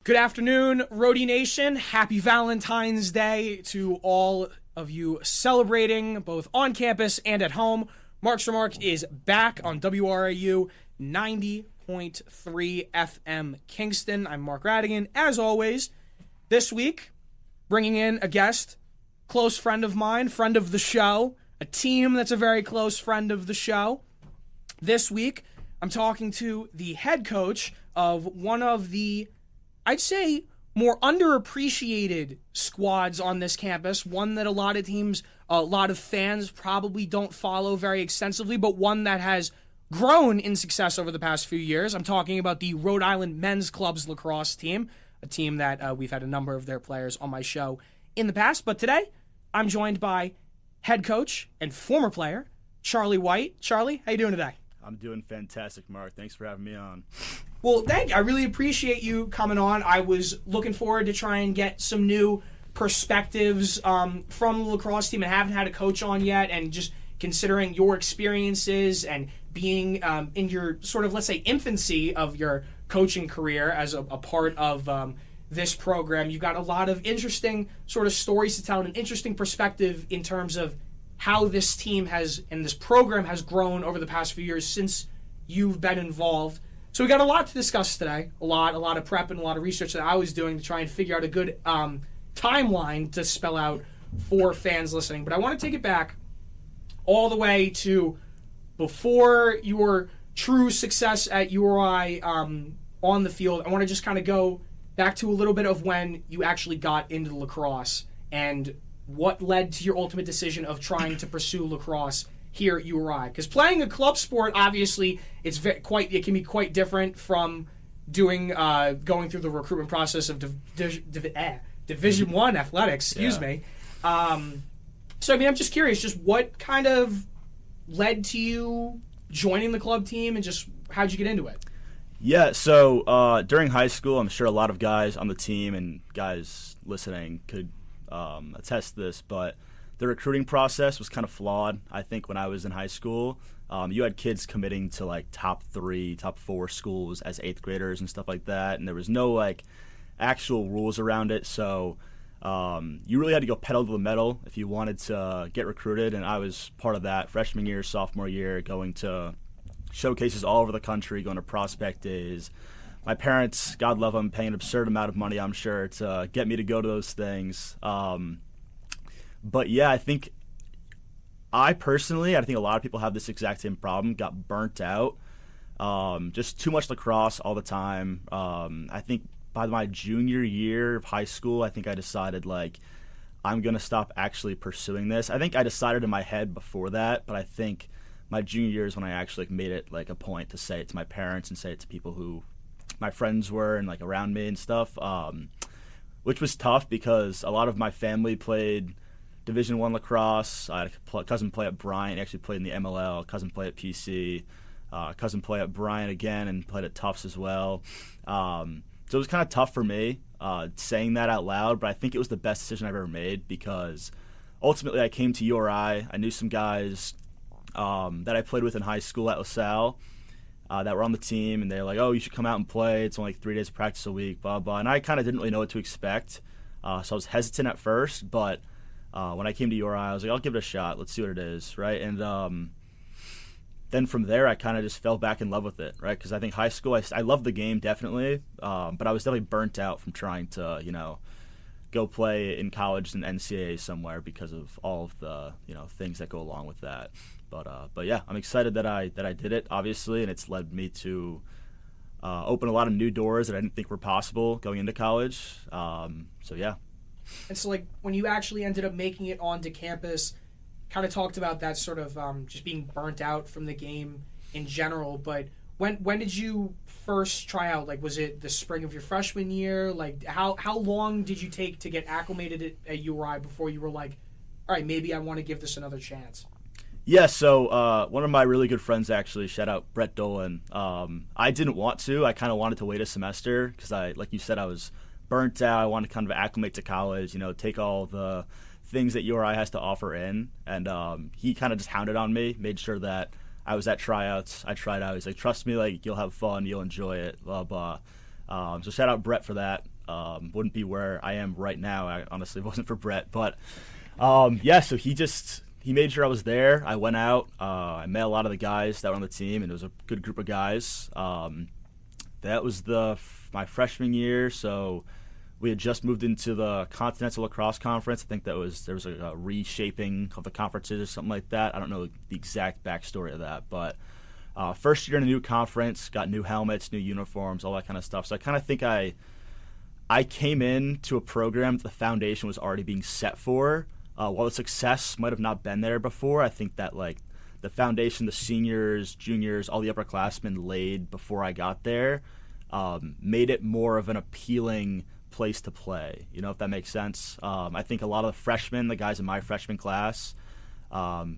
Good afternoon, Rhody Nation. Happy Valentine's Day to all of you celebrating both on campus and at home. Mark's Remarks is back on WRAU 90.3 FM Kingston. I'm Mark Radigan. As always, this week, bringing in a guest, close friend of mine, friend of the show, a team that's a very close friend of the show. This week, I'm talking to the head coach of one of the, I'd say, more underappreciated squads on this campus, one that a lot of teams, a lot of fans probably don't follow very extensively, but one that has grown in success over the past few years. I'm talking about the Rhode Island Men's Club's lacrosse team, a team that we've had a number of their players on my show in the past. But today, I'm joined by head coach and former player, Charlie White. Charlie, how you doing today? I'm doing fantastic, Mark. Thanks for having me on. Well, thank you. I really appreciate you coming on. I was looking forward to try and get some new perspectives from the lacrosse team. I haven't had a coach on yet, and just considering your experiences and being in your sort of, let's say, infancy of your coaching career as a part of this program, you've got a lot of interesting sort of stories to tell and an interesting perspective in terms of how this team has and this program has grown over the past few years since you've been involved. So we got a lot to discuss today, a lot of prep and a lot of research that I was doing to try and figure out a good timeline to spell out for fans listening. But I want to take it back all the way to before your true success at URI on the field. I want to just kind of go back to a little bit of when you actually got into lacrosse and what led to your ultimate decision of trying to pursue lacrosse here at URI. Because playing a club sport, obviously, it can be quite different from going through the recruitment process of Division I athletics. Excuse me. So I mean, I'm just curious, just what kind of led to you joining the club team, and just how'd you get into it? Yeah, so during high school, I'm sure a lot of guys on the team and guys listening could attest to this, but the recruiting process was kind of flawed. I think when I was in high school, you had kids committing to like top 3, top 4 schools as 8th graders and stuff like that, and there was no like actual rules around it. So you really had to go pedal to the metal if you wanted to get recruited, and I was part of that freshman year, sophomore year, going to showcases all over the country, going to prospect days. My parents, God love them, paying an absurd amount of money, I'm sure, to get me to go to those things. But yeah, I think a lot of people have this exact same problem, got burnt out. Just too much lacrosse all the time. I think by my junior year of high school, I think I decided, like, I'm going to stop actually pursuing this. I think I decided in my head before that, but I think my junior year is when I actually made it like a point to say it to my parents and say it to people who my friends were and like around me and stuff, which was tough because a lot of my family played Division I lacrosse. I had a cousin play at Bryant, actually played in the MLL, cousin play at PC, cousin play at Bryant again and played at Tufts as well. So it was kind of tough for me saying that out loud, but I think it was the best decision I've ever made because ultimately I came to URI. I knew some guys that I played with in high school at LaSalle that were on the team, and they're like, oh, you should come out and play. It's only like 3 days of practice a week, blah, blah. And I kind of didn't really know what to expect. So I was hesitant at first, but when I came to URI, I was like, I'll give it a shot. Let's see what it is, right? And then from there, I kind of just fell back in love with it, right? Because I think high school, I loved the game, definitely, but I was definitely burnt out from trying to, go play in college and NCAA somewhere because of all of the, things that go along with that. But yeah, I'm excited that I did it, obviously, and it's led me to open a lot of new doors that I didn't think were possible going into college. So yeah. And so, like, when you actually ended up making it onto campus, kind of talked about that sort of just being burnt out from the game in general. But when did you first try out? Like, was it the spring of your freshman year? Like, how long did you take to get acclimated at URI before you were like, all right, maybe I want to give this another chance? Yeah, so one of my really good friends, actually, shout out Brett Dolan. I didn't want to. I kind of wanted to wait a semester because like you said, I was burnt out. I wanted to kind of acclimate to college, take all the things that URI has to offer in. And he kind of just hounded on me, made sure that I was at tryouts. I tried out. He's like, trust me, like, you'll have fun, you'll enjoy it, blah, blah. So shout out Brett for that. Wouldn't be where I am right now. I honestly wasn't for Brett, but so he made sure I was there. I went out. I met a lot of the guys that were on the team, and it was a good group of guys. That was my freshman year, so we had just moved into the Continental Lacrosse Conference. I think there was a reshaping of the conferences or something like that. I don't know the exact backstory of that, but first year in a new conference, got new helmets, new uniforms, all that kind of stuff. So I kind of think I came into a program that the foundation was already being set for. While the success might have not been there before, I think that like the foundation, the seniors, juniors, all the upperclassmen laid before I got there, made it more of an appealing place to play, if that makes sense. I think a lot of the freshmen, the guys in my freshman class,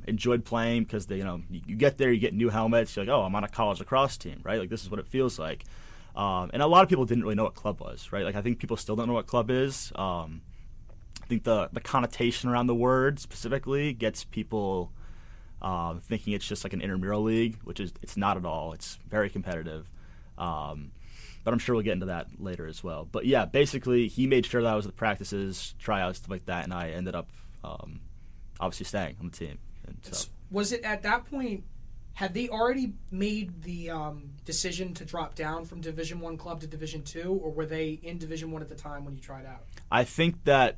enjoyed playing because they, you get there, you get new helmets, you're like, oh, I'm on a college lacrosse team, right? Like this is what it feels like. And a lot of people didn't really know what club was, right? Like I think people still don't know what club is. I think the connotation around the word specifically gets people thinking it's just like an intramural league, which it's not at all. It's very competitive. But I'm sure we'll get into that later as well. But yeah, basically he made sure that I was at the practices, tryouts, stuff like that, and I ended up obviously staying on the team. And so. Was it at that point, had they already made the decision to drop down from Division I club to Division II, or were they in Division I at the time when you tried out? I think that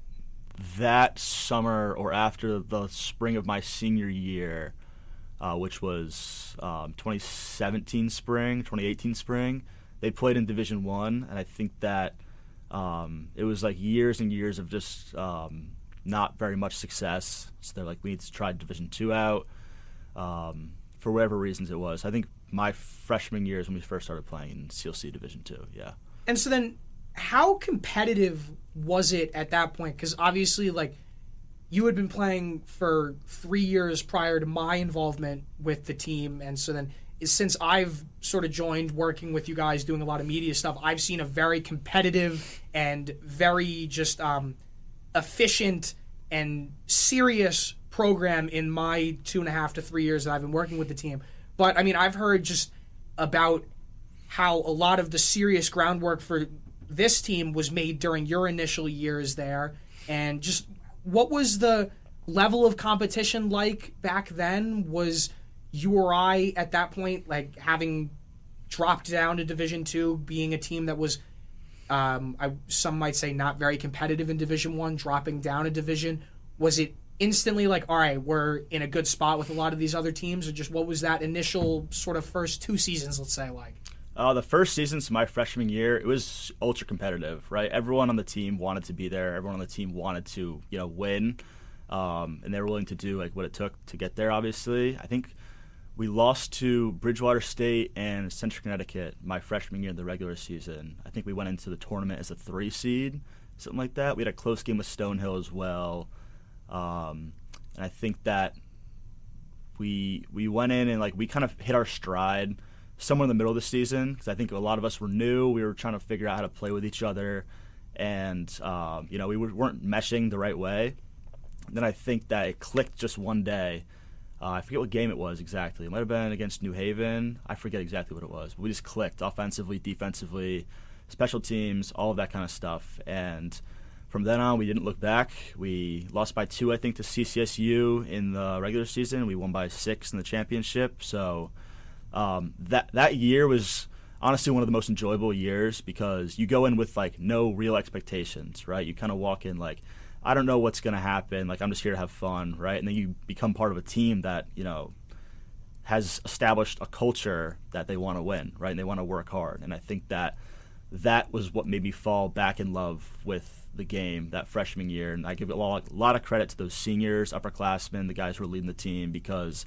summer or after the spring of my senior year, which was 2017 spring, 2018 spring, they played in Division I, and I think that it was like years and years of just not very much success. So they're like, we need to try Division II out for whatever reasons it was. I think my freshman year is when we first started playing in CLC Division II, yeah. And so then how competitive was it at that point? Because obviously, like, you had been playing for 3 years prior to my involvement with the team, and so then since I've sort of joined working with you guys doing a lot of media stuff, I've seen a very competitive and very just efficient and serious program in my 2.5 to 3 years that I've been working with the team. But, I mean, I've heard just about how a lot of the serious groundwork for this team was made during your initial years there, and just what was the level of competition like back then? Was you or I at that point, like having dropped down to Division II, being a team that was, some might say, not very competitive in Division I, dropping down a division, was it instantly like, all right, we're in a good spot with a lot of these other teams, or just what was that initial sort of first 2 seasons, let's say, like? The first season, so my freshman year, it was ultra competitive, right? Everyone on the team wanted to be there. Everyone on the team wanted to, win, and they were willing to do like what it took to get there. Obviously, I think we lost to Bridgewater State and Central Connecticut my freshman year in the regular season. I think we went into the tournament as a 3 seed, something like that. We had a close game with Stonehill as well, and I think that we went in and like we kind of hit our stride somewhere in the middle of the season, because I think a lot of us were new. We were trying to figure out how to play with each other, and we weren't meshing the right way. And then I think that it clicked just one day. I forget what game it was exactly. It might have been against New Haven. I forget exactly what it was. But we just clicked offensively, defensively, special teams, all of that kind of stuff. And from then on, we didn't look back. We lost by 2, I think, to CCSU in the regular season. We won by 6 in the championship. So that year was honestly one of the most enjoyable years, because you go in with like no real expectations, right? You kind of walk in like, I don't know what's going to happen. Like, I'm just here to have fun, right? And then you become part of a team that, has established a culture that they want to win, right? And they want to work hard. And I think that was what made me fall back in love with the game that freshman year. And I give a lot of credit to those seniors, upperclassmen, the guys who were leading the team, because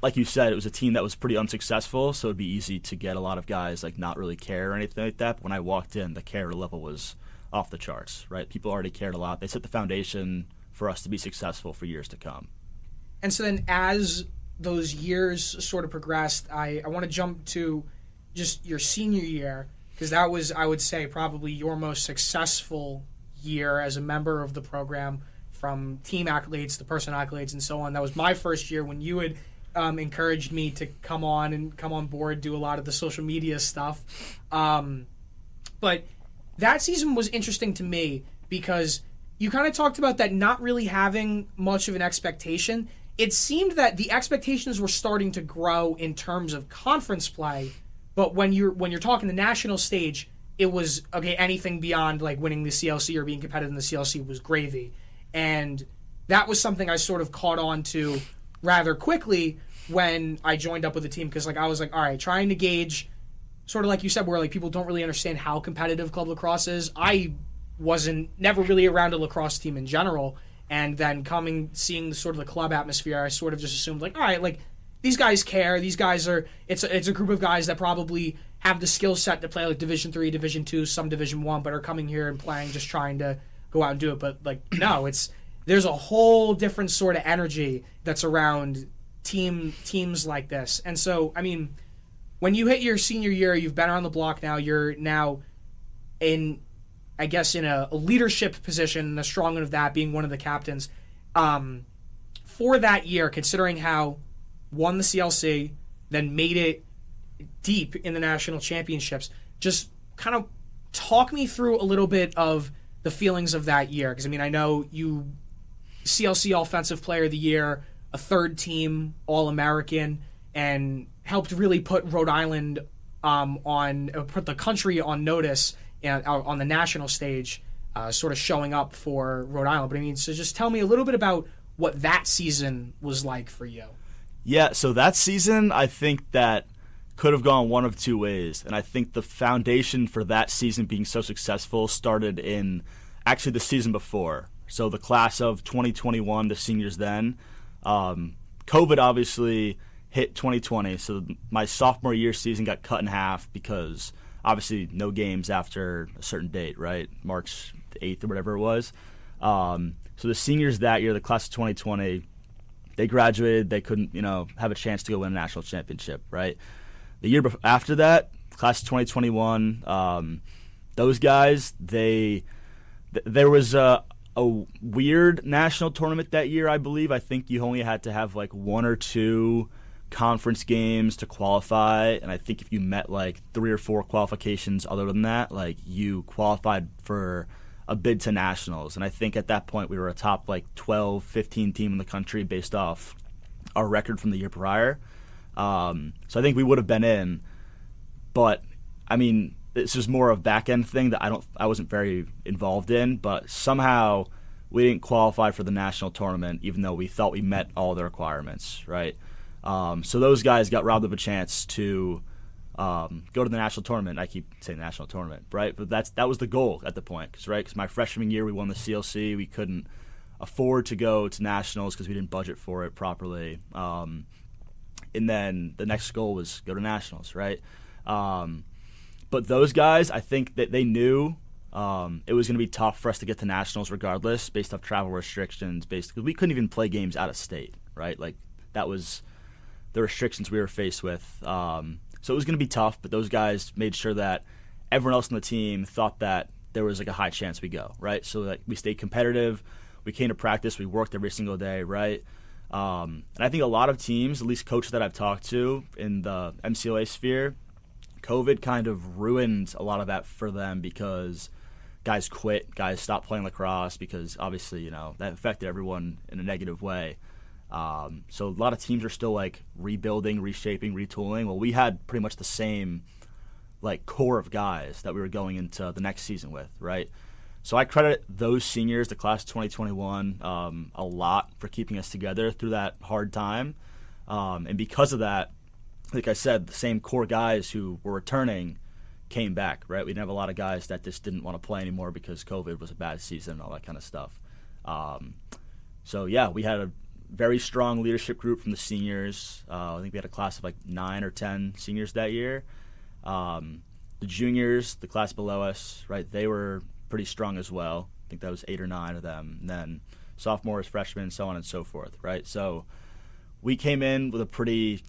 like you said, it was a team that was pretty unsuccessful, so it'd be easy to get a lot of guys like not really care or anything like that. But when I walked in, the care level was off the charts, right? People already cared a lot. They set the foundation for us to be successful for years to come. And so then as those years sort of progressed, I want to jump to just your senior year, because that was, I would say, probably your most successful year as a member of the program, from team accolades to personal accolades and so on. That was my first year when you had encouraged me to come on board, do a lot of the social media stuff. But that season was interesting to me because you kind of talked about that not really having much of an expectation. It seemed that the expectations were starting to grow in terms of conference play, but when you're talking the national stage, it was, okay, anything beyond like winning the CLC or being competitive in the CLC was gravy. And that was something I sort of caught on to rather quickly when I joined up with the team, because like I was like, all right, trying to gauge, sort of like you said, where like people don't really understand how competitive club lacrosse is. I wasn't never really around a lacrosse team in general, and then seeing the sort of the club atmosphere, I sort of just assumed like, all right, like these guys care. These guys are it's a group of guys that probably have the skill set to play like Division 3, Division 2, some Division 1, but are coming here and playing, just trying to go out and do it. But like no, there's a whole different sort of energy that's around teams like this. And so, I mean, when you hit your senior year, you've been around the block now, you're now in a leadership position, a strong one of that, being one of the captains. For that year, considering how won the CLC, then made it deep in the national championships, just kind of talk me through a little bit of the feelings of that year. Because, I mean, I know you CLC Offensive Player of the Year, a third team All-American, and helped really put Rhode Island put the country on notice on the national stage, sort of showing up for Rhode Island. But I mean, so just tell me a little bit about what that season was like for you. Yeah, so that season, I think that could have gone one of two ways. And I think the foundation for that season being so successful started in actually the season before. So the class of 2021, the seniors then, COVID obviously hit 2020. So my sophomore year season got cut in half because obviously no games after a certain date, right? March 8th or whatever it was. So the seniors that year, the class of 2020, they graduated. They couldn't, have a chance to go win a national championship, right? The year after that, class of 2021, those guys, there was a weird national tournament that year, I believe. I think you only had to have like one or two conference games to qualify, and I think if you met like 3 or 4 qualifications other than that, like you qualified for a bid to nationals. And I think at that point we were a top like 12, 15 team in the country based off our record from the year prior. So I think we would have been in, but I mean, this is more of a back end thing that I wasn't very involved in, but somehow we didn't qualify for the national tournament even though we thought we met all the requirements, right? So those guys got robbed of a chance to go to the national tournament. I keep saying national tournament, right? But that was the goal at the point, because my freshman year we won the CLC. We couldn't afford to go to nationals because we didn't budget for it properly. And then the next goal was go to nationals, right? But those guys, I think that they knew it was going to be tough for us to get to nationals regardless, based off travel restrictions. Basically, we couldn't even play games out of state, right? Like that was the restrictions we were faced with. So it was going to be tough, but those guys made sure that everyone else on the team thought that there was like a high chance we go, right? So that we stayed competitive. We came to practice. We worked every single day, right? And I think a lot of teams, at least coaches that I've talked to in the MCLA sphere, COVID kind of ruined a lot of that for them because guys quit, guys stopped playing lacrosse because obviously, that affected everyone in a negative way. So a lot of teams are still like rebuilding, reshaping, retooling. Well, we had pretty much the same like core of guys that we were going into the next season with, right? So I credit those seniors, the class of 2021, a lot for keeping us together through that hard time. And because of that, like I said, the same core guys who were returning came back, right? We didn't have a lot of guys that just didn't want to play anymore because COVID was a bad season and all that kind of stuff. So, yeah, we had a very strong leadership group from the seniors. I think we had a class of like 9 or 10 seniors that year. The juniors, the class below us, right, they were pretty strong as well. I think that was 8 or 9 of them. And then sophomores, freshmen, so on and so forth, right? So we came in with a pretty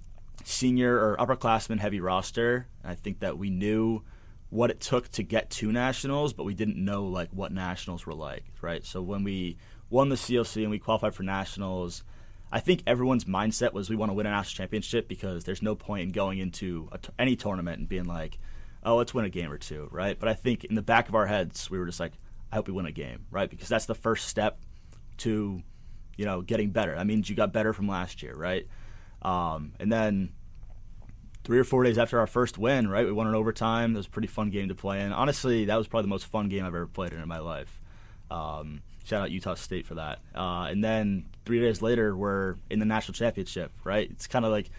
senior or upperclassmen heavy roster. I think that we knew what it took to get to nationals, but we didn't know like what nationals were like, right? So when we won the CLC and we qualified for nationals, I think everyone's mindset was we want to win a national championship because there's no point in going into any tournament and being like, oh, let's win a game or two, right? But I think in the back of our heads, we were just like, I hope we win a game, right? Because that's the first step to, getting better. That means you got better from last year, right? And then 3 or 4 days after our first win, right, we won in overtime. It was a pretty fun game to play in. Honestly, that was probably the most fun game I've ever played in my life. Shout out Utah State for that. And then 3 days later, we're in the national championship, right? It's kind of like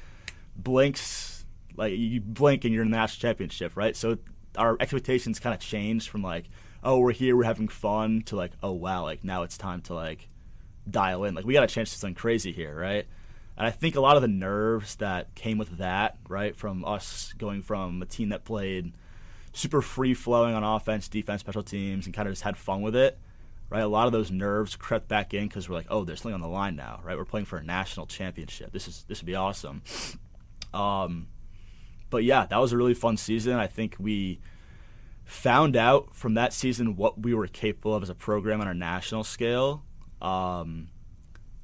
you blink and you're in the national championship, right? So our expectations kind of changed from like, oh, we're here, we're having fun, to like, oh, wow, like now it's time to like dial in. Like we got a chance to do something crazy here, right? And I think a lot of the nerves that came with that, right, from us going from a team that played super free-flowing on offense, defense, special teams, and kind of just had fun with it, right? A lot of those nerves crept back in because we're like, oh, there's something on the line now, right? We're playing for a national championship. This would be awesome. But yeah, that was a really fun season. I think we found out from that season what we were capable of as a program on a national scale. And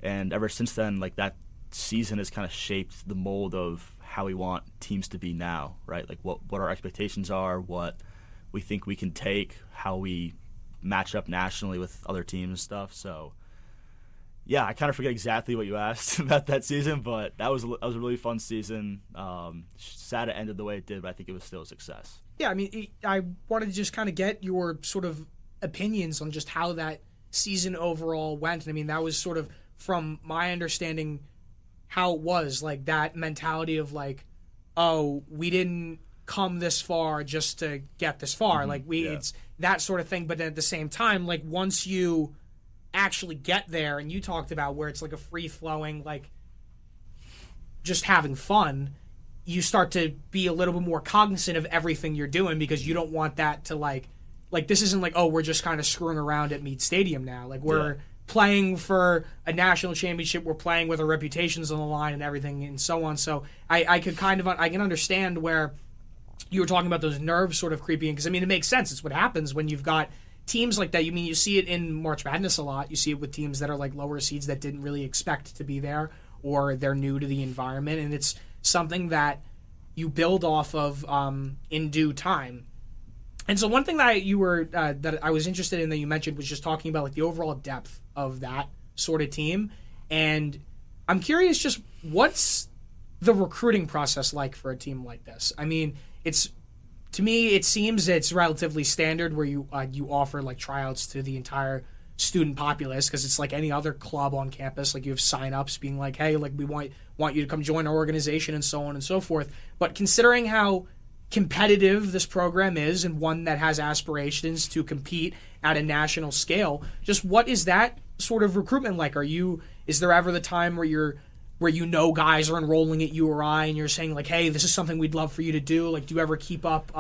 ever since then, like that season has kind of shaped the mold of how we want teams to be now, right? Like what our expectations are, what we think we can take, how we match up nationally with other teams and stuff. So yeah, I kind of forget exactly what you asked about that season, but that was a really fun season. Sad it ended the way it did, but I think it was still a success. Yeah, I mean, I wanted to just kind of get your sort of opinions on just how that season overall went. And I mean, that was sort of, from my understanding, how it was, like that mentality of like, oh, we didn't come this far just to get this far. Mm-hmm. Like it's that sort of thing. But then at the same time, like once you actually get there, and you talked about where it's like a free-flowing, like just having fun, you start to be a little bit more cognizant of everything you're doing, because you don't want that to like this isn't like, oh, we're just kind of screwing around at Meade Stadium now. Like we're playing for a national championship, we're playing with our reputations on the line and everything and so on. So I can understand where you were talking about those nerves sort of creeping in, because I mean, it makes sense. It's what happens when you've got teams like that. You see it in March Madness a lot. You see it with teams that are like lower seeds that didn't really expect to be there, or they're new to the environment, and it's something that you build off of in due time. And so one thing that I was interested in that you mentioned was just talking about like the overall depth of that sort of team. And I'm curious, just what's the recruiting process like for a team like this? I mean, to me, it seems it's relatively standard, where you offer like tryouts to the entire student populace, because it's like any other club on campus. Like you have sign-ups being like, hey, like we want you to come join our organization, and so on and so forth. But considering how competitive this program is, and one that has aspirations to compete at a national scale, just what is that sort of recruitment like? Is there ever the time where guys are enrolling at URI and you're saying like, hey, this is something we'd love for you to do? Like, do you ever keep up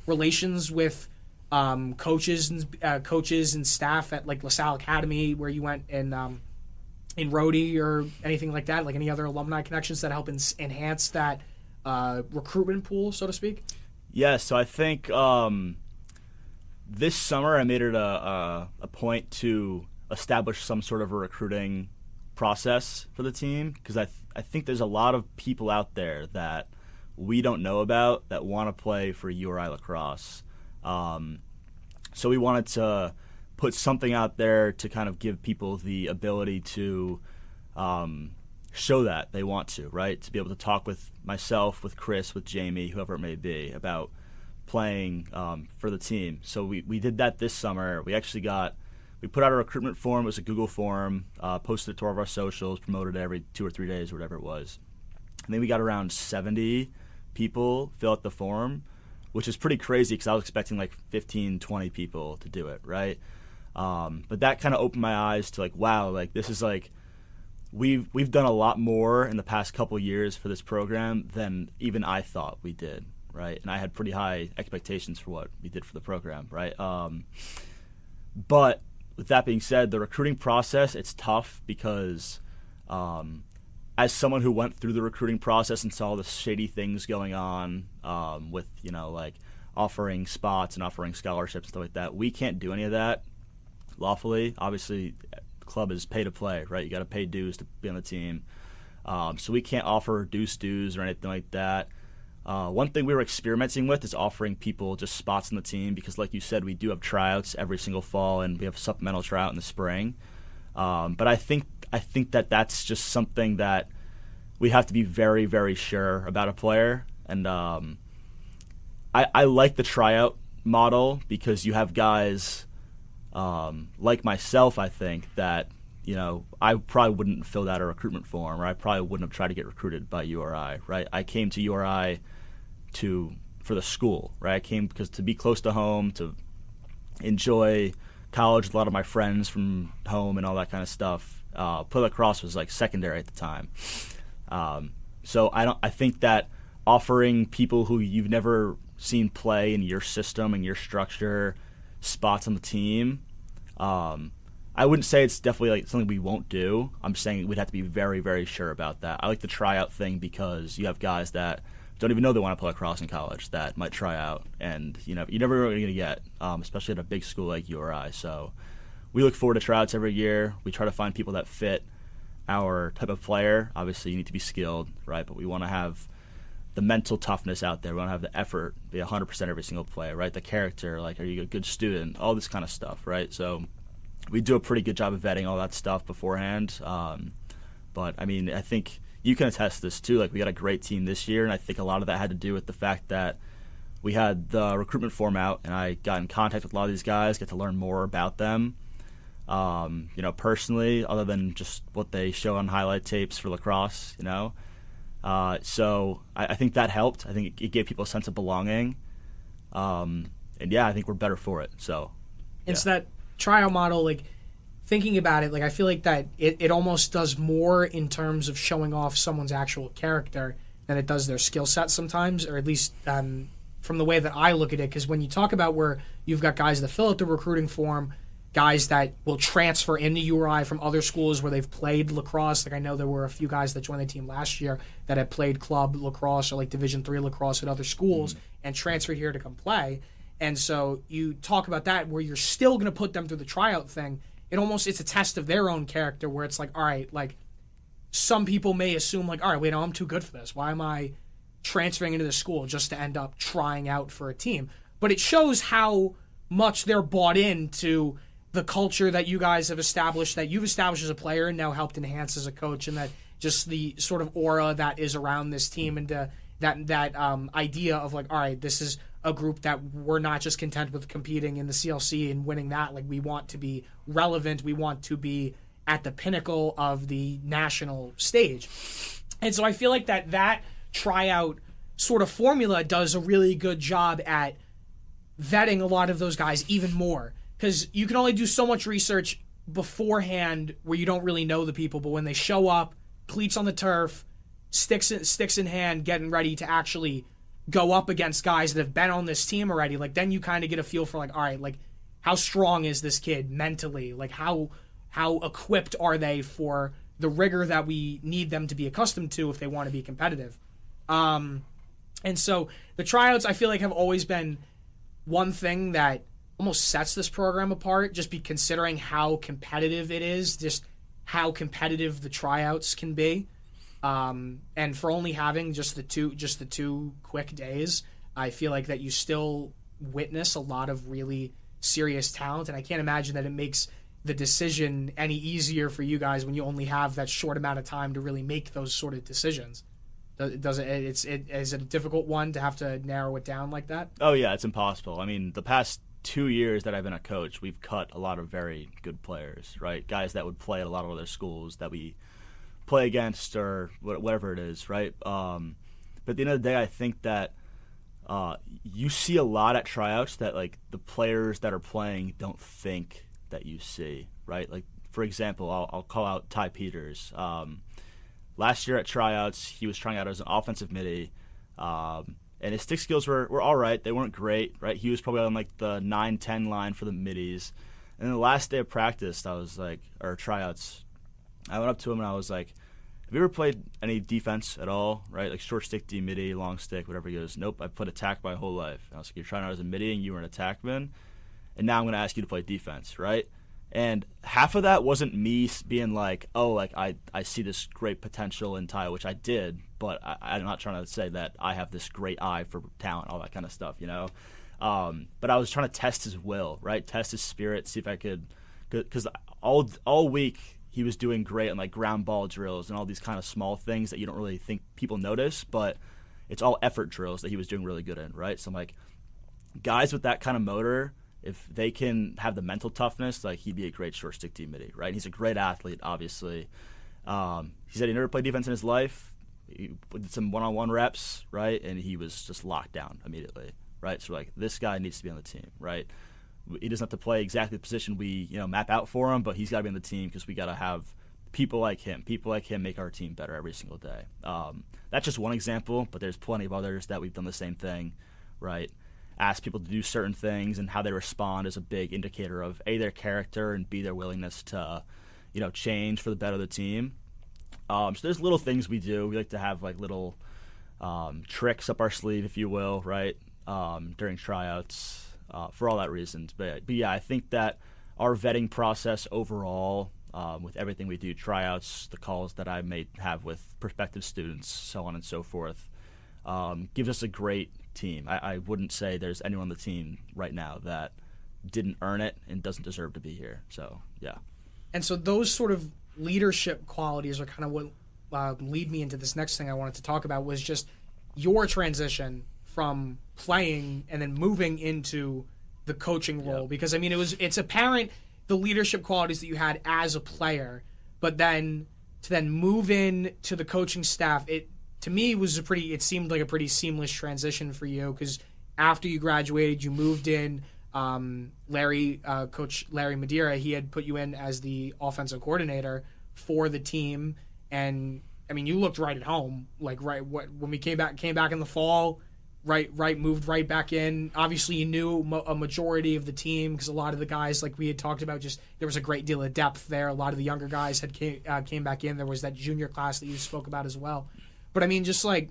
relations with coaches and staff at like LaSalle Academy, where you went in Rhody, or anything like that? Like any other alumni connections that help enhance that recruitment pool, so to speak? Yeah, so I think this summer I made it a point to establish some sort of a recruiting process for the team, because I think there's a lot of people out there that we don't know about that want to play for URI Lacrosse. So we wanted to put something out there to kind of give people the ability to show that they want to, right? To be able to talk with myself, with Chris, with Jamie, whoever it may be, about playing for the team. So we did that this summer. We put out a recruitment form. It was a Google form, posted it to all of our socials, promoted it every 2 or 3 days or whatever it was. And then we got around 70 people fill out the form, which is pretty crazy, because I was expecting like 15, 20 people to do it, right? But that kind of opened my eyes to like, wow, like this is like, we've done a lot more in the past couple years for this program than even I thought we did, right? And I had pretty high expectations for what we did for the program, right? But with that being said, the recruiting process, it's tough, because as someone who went through the recruiting process and saw the shady things going on with, like offering spots and offering scholarships and stuff like that, we can't do any of that lawfully. Obviously, the club is pay to play, right? You got to pay dues to be on the team. So we can't offer reduced dues or anything like that. One thing we were experimenting with is offering people just spots on the team because, like you said, we do have tryouts every single fall, and we have a supplemental tryout in the spring. But I think that that's just something that we have to be very, very sure about a player. And I like the tryout model because you have guys like myself, I think, that I probably wouldn't fill out a recruitment form, or I probably wouldn't have tried to get recruited by URI, right? I came to URI for the school, right? I came because to be close to home, to enjoy college with a lot of my friends from home and all that kind of stuff. Play lacrosse was like secondary at the time. So I think that offering people who you've never seen play in your system and your structure spots on the team, I wouldn't say it's definitely like something we won't do. I'm saying we'd have to be very, very sure about that. I like the tryout thing because you have guys that don't even know they want to play lacrosse in college that might try out, and you're never really going to get, especially at a big school like URI. So we look forward to tryouts every year. We try to find people that fit our type of player. Obviously, you need to be skilled, right? But we want to have the mental toughness out there. We want to have the effort, be 100% every single play, right? The character, like, are you a good student? All this kind of stuff, right? So we do a pretty good job of vetting all that stuff beforehand. But, I mean, I think you can attest to this, too. Like, we got a great team this year, and I think a lot of that had to do with the fact that we had the recruitment form out, and I got in contact with a lot of these guys, get to learn more about them. Personally, other than just what they show on highlight tapes for lacrosse, So I think that helped. I think it gave people a sense of belonging. I think we're better for it. So it's that tryout model, like, thinking about it, like, I feel like that it almost does more in terms of showing off someone's actual character than it does their skill set sometimes, or at least from the way that I look at it. Because when you talk about where you've got guys that fill out the recruiting form, guys that will transfer into URI from other schools where they've played lacrosse. Like, I know there were a few guys that joined the team last year that had played club lacrosse or like Division III lacrosse at other schools and transferred here to come play. And so you talk about that where you're still going to put them through the tryout thing. It's a test of their own character where it's like, all right, like, some people may assume like, all right, wait, no, I'm too good for this. Why am I transferring into the school just to end up trying out for a team? But it shows how much they're bought into the culture that you guys have established, that you've established as a player and now helped enhance as a coach, and that just the sort of aura that is around this team, and that idea of like, all right, this is a group that we're not just content with competing in the CLC and winning that. Like, we want to be relevant. We want to be at the pinnacle of the national stage. And so I feel like that tryout sort of formula does a really good job at vetting a lot of those guys even more. Because you can only do so much research beforehand where you don't really know the people, but when they show up, cleats on the turf, sticks in hand, getting ready to actually go up against guys that have been on this team already, like, then you kind of get a feel for like, all right, like, how strong is this kid mentally? Like, how equipped are they for the rigor that we need them to be accustomed to if they want to be competitive? And so the tryouts, I feel like, have always been one thing that almost sets this program apart, just be considering how competitive it is, just how competitive the tryouts can be. And for only having just the two quick days, I feel like that you still witness a lot of really serious talent, and I can't imagine that it makes the decision any easier for you guys when you only have that short amount of time to really make those sort of decisions. Is it a difficult one to have to narrow it down like that? Oh yeah, it's impossible. I mean, the past 2 years that I've been a coach, we've cut a lot of very good players, right? Guys that would play at a lot of other schools that we play against or whatever it is, right? But at the end of the day, I think that you see a lot at tryouts that, like, the players that are playing don't think that you see, right? Like, for example, I'll call out Ty Peters. Last year at tryouts, he was trying out as an offensive midi, and his stick skills were all right. They weren't great, right? He was probably on like the 9-10 line for the middies. And then the last day of practice, tryouts, I went up to him and I was like, have you ever played any defense at all, right? Like short stick, D, midi, long stick, whatever. He goes, nope, I've played attack my whole life. And I was like, you're trying out as a midi and you were an attackman, and now I'm going to ask you to play defense, right? And half of that wasn't me being like, oh, like I see this great potential in Ty, which I did, but I'm not trying to say that I have this great eye for talent, all that kind of stuff, you know. But I was trying to test his will, right? Test his spirit, see if I could, because all week he was doing great on like ground ball drills and all these kind of small things that you don't really think people notice, but it's all effort drills that he was doing really good in, right? So I'm like, guys with that kind of motor, if they can have the mental toughness, like he'd be a great short stick team midi, right? He's a great athlete, obviously. He said he never played defense in his life. He did some one-on-one reps, right? And he was just locked down immediately, right? So like, this guy needs to be on the team, right? He doesn't have to play exactly the position we map out for him, but he's got to be on the team because we got to have people like him. People like him make our team better every single day. That's just one example, but there's plenty of others that we've done the same thing, right? Ask people to do certain things, and how they respond is a big indicator of A, their character, and B, their willingness to, change for the better of the team. So there's little things we do. We like to have like little tricks up our sleeve, if you will, right, during tryouts for all that reasons. But yeah, I think that our vetting process overall, with everything we do, tryouts, the calls that I may have with prospective students, so on and so forth, gives us a great team. I wouldn't say there's anyone on the team right now that didn't earn it and doesn't deserve to be here. So, yeah. And so those sort of leadership qualities are kind of what lead me into this next thing I wanted to talk about, was just your transition from playing and then moving into the coaching role. Yep. Because, I mean, it's apparent the leadership qualities that you had as a player, but then to then move in to the coaching staff, to me, it seemed like a pretty seamless transition for you, because after you graduated, you moved in. Coach Larry Madeira, he had put you in as the offensive coordinator for the team, and I mean, you looked right at home. Like when we came back in the fall, moved right back in. Obviously, you knew a majority of the team, because a lot of the guys, like we had talked about, just there was a great deal of depth there. A lot of the younger guys came back in. There was that junior class that you spoke about as well. But I mean, just like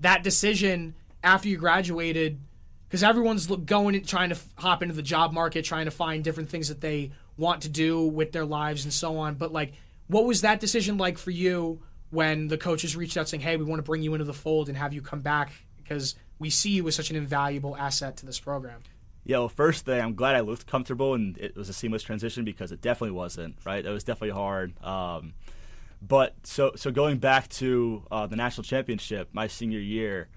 that decision after you graduated, because everyone's going and trying to hop into the job market, trying to find different things that they want to do with their lives and so on. But like, what was that decision like for you when the coaches reached out saying, hey, we want to bring you into the fold and have you come back because we see you as such an invaluable asset to this program? Yeah, well, first thing, I'm glad I looked comfortable and it was a seamless transition, because it definitely wasn't, right? It was definitely hard. But so going back to the national championship, my senior year,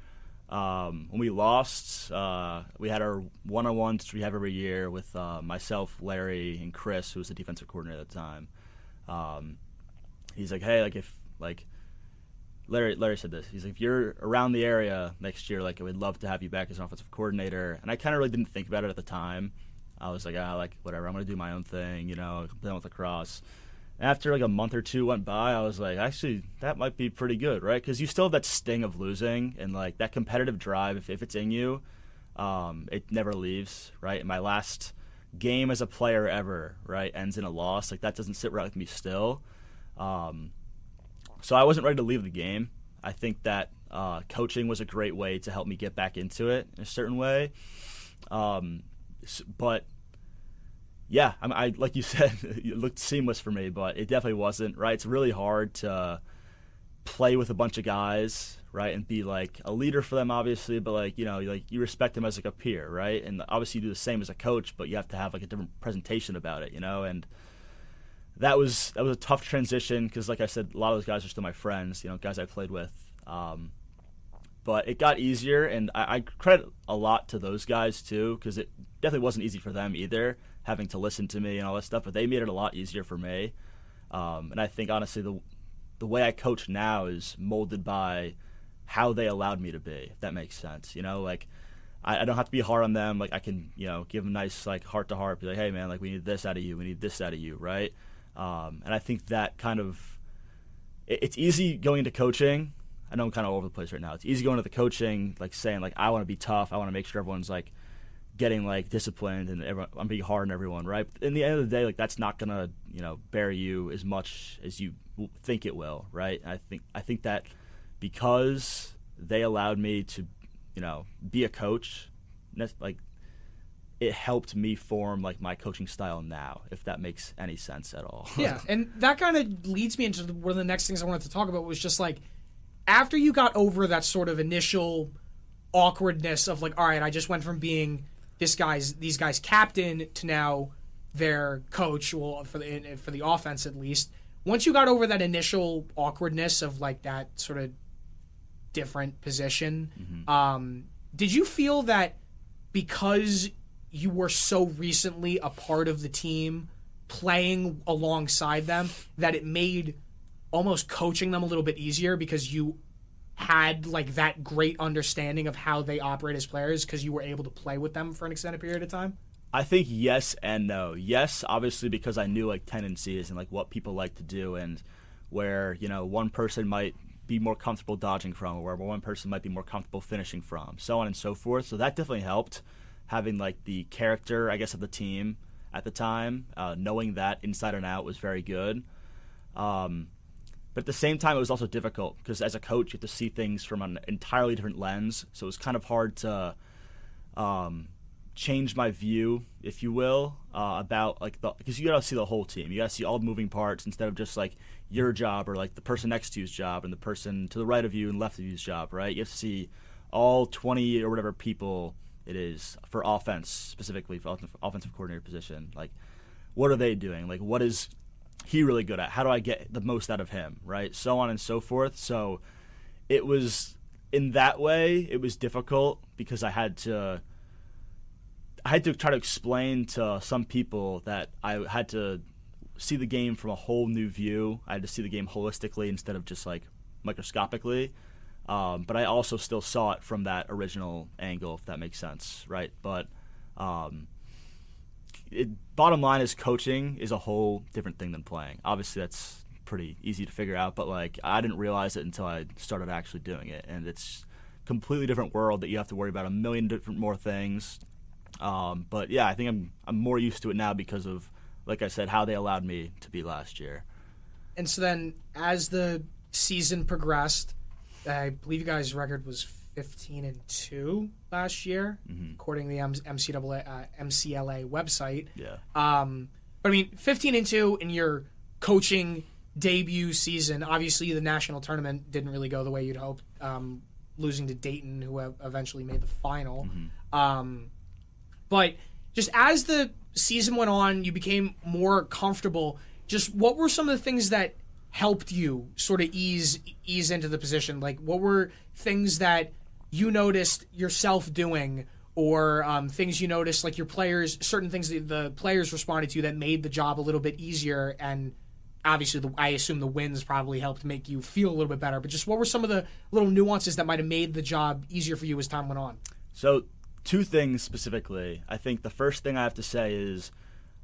when we lost, we had our one-on-ones we have every year with myself, Larry, and Chris, who was the defensive coordinator at the time. He's like, hey, like if like Larry said this. He's like, if you're around the area next year, like I would love to have you back as an offensive coordinator. And I kind of really didn't think about it at the time. I was like, like whatever, I'm gonna do my own thing, I'm playing with lacrosse. After like a month or two went by, I was like, actually, that might be pretty good, right? Because you still have that sting of losing, and like that competitive drive, if it's in you, it never leaves, right? And my last game as a player ever, right, ends in a loss. Like that doesn't sit right with me still. So I wasn't ready to leave the game. I think that coaching was a great way to help me get back into it in a certain way. But yeah, I like you said, it looked seamless for me, but it definitely wasn't, right? It's really hard to play with a bunch of guys, right, and be like a leader for them, obviously, but like, you respect them as like a peer, right? And obviously you do the same as a coach, but you have to have like a different presentation about it, and that was a tough transition, because like I said, a lot of those guys are still my friends, guys I played with. But it got easier, and I credit a lot to those guys too, because it definitely wasn't easy for them either, having to listen to me and all that stuff, but they made it a lot easier for me. And I think, honestly, the way I coach now is molded by how they allowed me to be, if that makes sense. Like, I don't have to be hard on them. Like, I can, give them nice, like, heart-to-heart, be like, hey, man, like, we need this out of you, we need this out of you, right? And I think that kind of – it's easy going into coaching. I know I'm kind of all over the place right now. It's easy going into the coaching, like, saying, like, I want to be tough. I want to make sure everyone's, like, getting like disciplined and I'm being hard on everyone, right? But in the end of the day, like that's not gonna bear you as much as you think it will, right? And I think that because they allowed me to be a coach, like it helped me form like my coaching style now, if that makes any sense at all. Yeah, and that kind of leads me into one of the next things I wanted to talk about was just like, after you got over that sort of initial awkwardness of like, all right, I just went from being these guys' captain to now their coach, well, for the offense at least. Once you got over that initial awkwardness of like that sort of different position, did you feel that because you were so recently a part of the team, playing alongside them, that it made almost coaching them a little bit easier because you had like that great understanding of how they operate as players because you were able to play with them for an extended period of time? I think yes and no. Yes, obviously, because I knew like tendencies and like what people like to do, and where, you know, one person might be more comfortable dodging from, or where one person might be more comfortable finishing from, so on and so forth. So that definitely helped, having like the character, I guess, of the team at the time, knowing that inside and out was very good. But at the same time, it was also difficult because as a coach, you have to see things from an entirely different lens. So it was kind of hard to change my view, if you will, about like because you got to see the whole team. You got to see all the moving parts instead of just like your job or like the person next to you's job and the person to the right of you and left of you's job, right? You have to see all 20 or whatever people it is for offense, specifically for offensive coordinator position. Like, what are they doing? Like, what is he really good at? How do I get the most out of him, right? So on and so forth. So it was, in that way, it was difficult because I had to try to explain to some people that I had to see the game from a whole new view. I had to see the game holistically instead of just like microscopically. But I also still saw it from that original angle, if that makes sense, right? But bottom line is coaching is a whole different thing than playing. Obviously, that's pretty easy to figure out, but like I didn't realize it until I started actually doing it, and it's a completely different world that you have to worry about a million different more things. But yeah, I think I'm more used to it now because of, like I said, how they allowed me to be last year. And so then, as the season progressed, I believe you guys' record was 15-2 last year, according to the MCLA website. Yeah. But I mean, 15-2 in your coaching debut season. Obviously, the national tournament didn't really go the way you'd hoped, losing to Dayton, who eventually made the final. But just as the season went on, you became more comfortable. Just what were some of the things that helped you sort of ease into the position? Like, what were things that you noticed yourself doing, or things you noticed, like your players, certain things that the players responded to that made the job a little bit easier? And obviously, I assume the wins probably helped make you feel a little bit better. But just what were some of the little nuances that might have made the job easier for you as time went on? So, two things specifically. I think the first thing I have to say is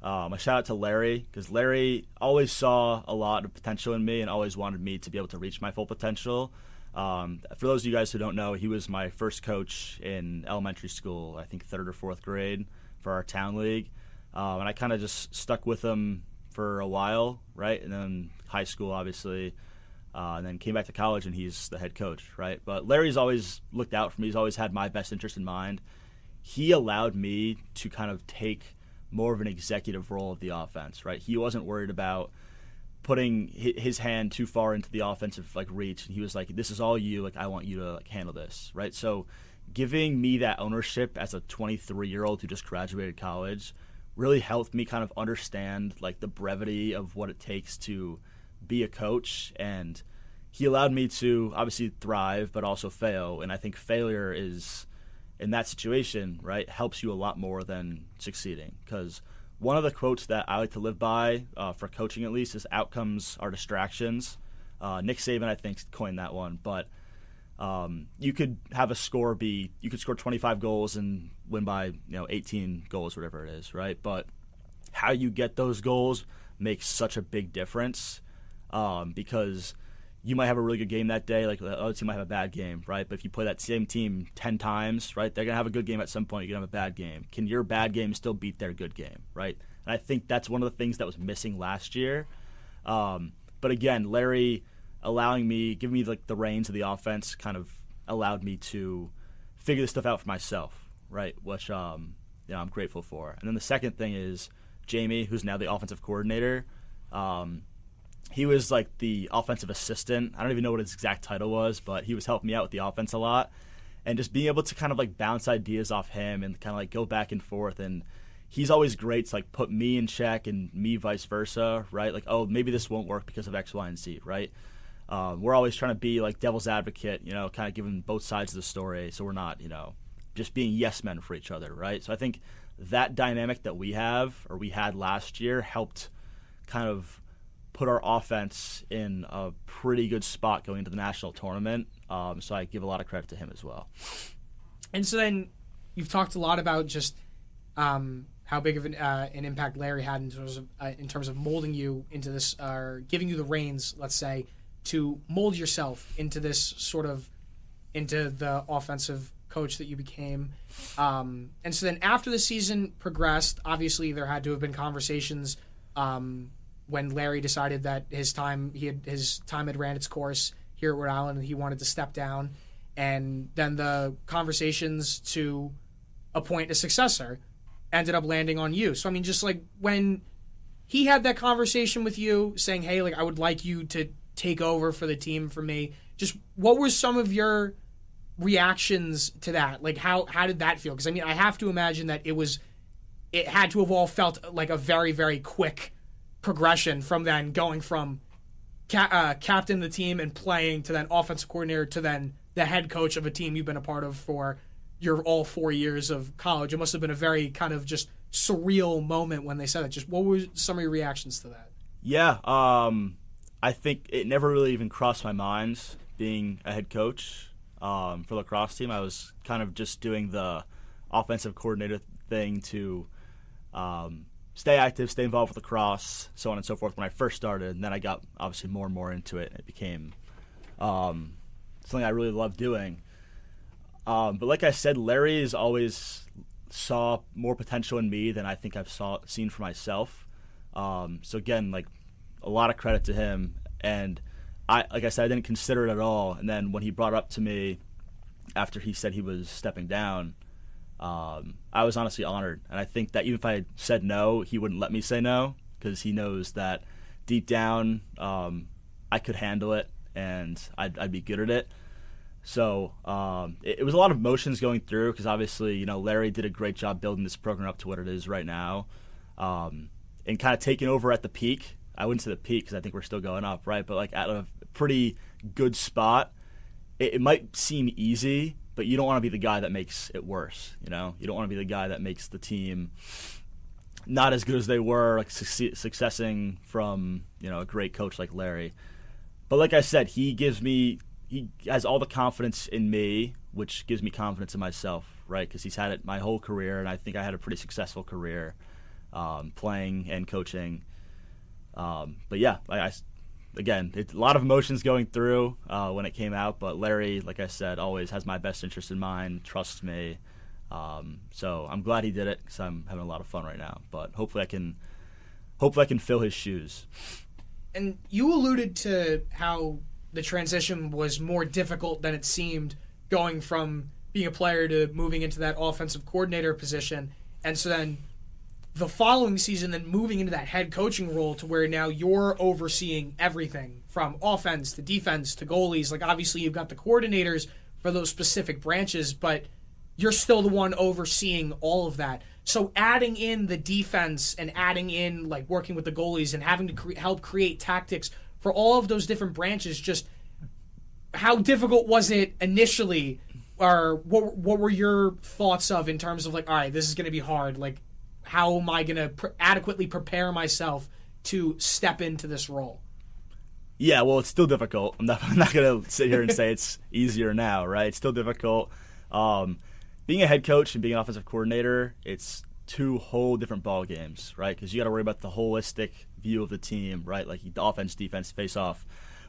a shout out to Larry, because Larry always saw a lot of potential in me and always wanted me to be able to reach my full potential. For those of you guys who don't know, he was my first coach in elementary school, I think 3rd or 4th grade for our town league. And I kind of just stuck with him for a while, right? And then high school, obviously, and then came back to college, and he's the head coach, right? But Larry's always looked out for me. He's always had my best interest in mind. He allowed me to kind of take more of an executive role of the offense, right? He wasn't worried about putting his hand too far into the offensive like reach, and he was like, "This is all you. Like, I want you to like handle this," right? So, giving me that ownership as a 23-year-old who just graduated college really helped me kind of understand like the brevity of what it takes to be a coach, and he allowed me to obviously thrive but also fail. And I think failure is, in that situation, right, helps you a lot more than succeeding. Because one of the quotes that I like to live by, for coaching at least, is outcomes are distractions. Nick Saban, I think, coined that one. But you could have a score you could score 25 goals and win by 18 goals, whatever it is, right? But how you get those goals makes such a big difference, because you might have a really good game that day, like the other team might have a bad game, right? But if you play that same team 10 times, right, they're going to have a good game at some point, you're going to have a bad game. Can your bad game still beat their good game, right? And I think that's one of the things that was missing last year. But again, Larry giving me like the reins of the offense kind of allowed me to figure this stuff out for myself, right? Which I'm grateful for. And then the second thing is Jamie, who's now the offensive coordinator. He was like the offensive assistant. I don't even know what his exact title was, but he was helping me out with the offense a lot. And just being able to kind of like bounce ideas off him and kind of like go back and forth. And he's always great to like put me in check and me vice versa, right? Like, oh, maybe this won't work because of X, Y, and Z, right? We're always trying to be like devil's advocate, kind of giving both sides of the story, so we're not, just being yes men for each other, right? So I think that dynamic that we had last year helped kind of put our offense in a pretty good spot going into the national tournament. So I give a lot of credit to him as well. And so then you've talked a lot about just how big of an impact Larry had in terms of molding you into this, or giving you the reins, let's say, to mold yourself into the offensive coach that you became. And so then after the season progressed, obviously there had to have been conversations when Larry decided that his time had ran its course here at Rhode Island and he wanted to step down. And then the conversations to appoint a successor ended up landing on you. So, I mean, just like when he had that conversation with you saying, hey, like, I would like you to take over for the team for me, just what were some of your reactions to that? Like, how did that feel? Because, I mean, I have to imagine that it had to have all felt like a very, very quick progression from then going from captain of the team and playing to then offensive coordinator to then the head coach of a team you've been a part of for your all 4 years of college. It must have been a very kind of just surreal moment when they said that. Just what were some of your reactions to that? Yeah, I think it never really even crossed my mind being a head coach for the lacrosse team. I was kind of just doing the offensive coordinator thing to stay active, stay involved with lacrosse, so on and so forth when I first started. And then I got obviously more and more into it. It became something I really loved doing. But like I said, Larry has always saw more potential in me than I think I've seen for myself. So again, like a lot of credit to him. And like I said, I didn't consider it at all. And then when he brought it up to me after he said he was stepping down, I was honestly honored. And I think that even if I had said no, he wouldn't let me say no because he knows that deep down I could handle it and I'd be good at it. So it was a lot of emotions going through because obviously, Larry did a great job building this program up to what it is right now, and kind of taking over at the peak. I wouldn't say the peak because I think we're still going up, right? But like at a pretty good spot. It might seem easy, but you don't want to be the guy that makes it worse. You don't want to be the guy that makes the team not as good as they were, like successing from a great coach like Larry. But like I said, he has all the confidence in me, which gives me confidence in myself, right? Because he's had it my whole career, and I think I had a pretty successful career playing and coaching. But yeah, again, a lot of emotions going through when it came out. But Larry, like I said, always has my best interest in mind, trusts me. So I'm glad he did it because I'm having a lot of fun right now. But hopefully I can fill his shoes. And you alluded to how the transition was more difficult than it seemed going from being a player to moving into that offensive coordinator position. And so then the following season, then moving into that head coaching role to where now you're overseeing everything from offense to defense to goalies. Like, obviously you've got the coordinators for those specific branches, but you're still the one overseeing all of that. So adding in the defense and adding in like working with the goalies and having to help create tactics for all of those different branches, just how difficult was it initially? Or what were your thoughts of in terms of like, all right, this is going to be hard. Like, how am I going to adequately prepare myself to step into this role? Yeah, well, it's still difficult. I'm not going to sit here and say it's easier now, right? It's still difficult. Being a head coach and being an offensive coordinator, it's two whole different ball games, right? Because you got to worry about the holistic view of the team, right? Like the offense, defense, face-off,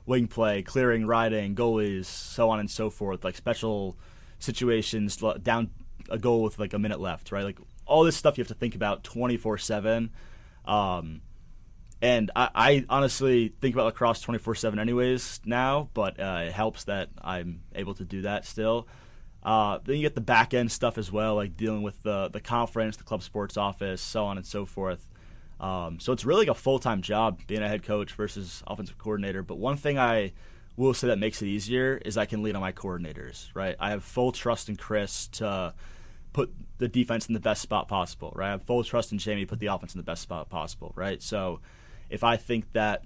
wing play, clearing, riding, goalies, so on and so forth, like special situations, down a goal with like a minute left, right? Like all this stuff you have to think about 24/7. And I honestly think about lacrosse 24/7 anyways now, but it helps that I'm able to do that still. Then you get the back end stuff as well, like dealing with the conference, the club sports office, so on and so forth. So it's really like a full-time job being a head coach versus offensive coordinator. But one thing I will say that makes it easier is I can lean on my coordinators, right? I have full trust in Chris to put the defense in the best spot possible, right? I have full trust in Jamie to put the offense in the best spot possible, right? So if I think that